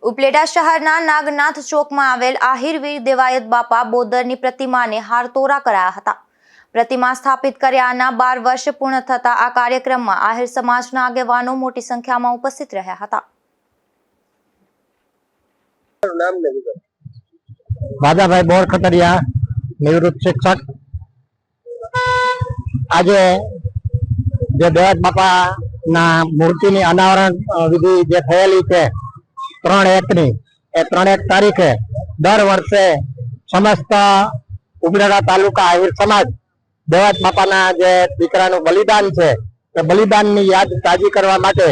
ઉપલેટા શહેરના નાગનાથ ચોકમાં આવેલ આહિરવીર દેવાયત બાપા બોદરની પ્રતિમાને હારતોરા કરાયા હતા। પ્રતિમા સ્થાપિત કર્યાના 12 વર્ષ પૂર્ણ થતા આ કાર્યક્રમમાં આહિર સમાજના આગેવાનો મોટી સંખ્યામાં ઉપસ્થિત રહ્યા હતા। દાદાભાઈ બોરખતરિયા, નિવૃત્ત શિક્ષક। આજે જે દેવાયત બાપાના મૂર્તિની અનાવરણ વિધિ જે થયેલી છે 3/1 એ 3/1 તારીખે દર વર્ષે સમસ્ત ઉપલેટા તાલુકા આહિર સમાજ દેવાયત બાપાના જે દીકરાનું બલિદાન છે એ બલિદાનની યાદ તાજી કરવા માટે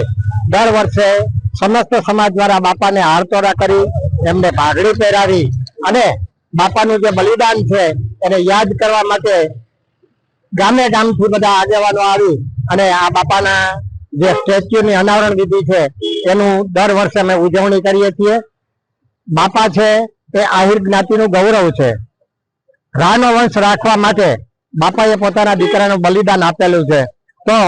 દર વર્ષે સમસ્ત સમાજ દ્વારા બાપાને હારતોરા કરી એમને પાઘડી પહેરાવી અને બાપાનું જે બલિદાન છે એને યાદ કરવા માટે ગામે ગામથી બધા આગેવાનો આવી અને આ બાપાના જે સ્ટેચ્યુની અનાવરણ વિધિ છે એનું દર વર્ષે અમે ઉજવણી કરીએ છીએ। બાપા છે એ આહિર જ્ઞાતિનું ગૌરવ છે। રાનો વંશ રાખવા માટે બાપાએ પોતાના દીકરાનું બલિદાન આપેલું છે, તો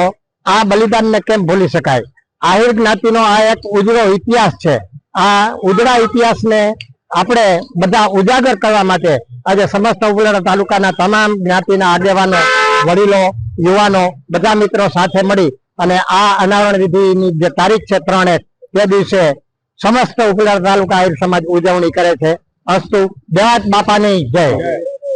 આ બલિદાનને કેમ ભૂલી શકાય। આહિર જ્ઞાતિનો આ એક ઉજળો ઇતિહાસ છે। આ ઉજળા ઇતિહાસને આપણે બધા ઉજાગર કરવા માટે આજે સમસ્ત ઉપલેટા તાલુકાના તમામ જ્ઞાતિના આગેવાનો, વડીલો, યુવાનો બધા મિત્રો સાથે મળી અને આ અનાવરણ વિધિની જે તારીખ છે 3/1 તે દિવસે સમસ્ત ઉપલેટા તાલુકા આહિર સમાજ ઉજવણી કરે છે। અસ્તુ, દેવાયત બાપાની જય।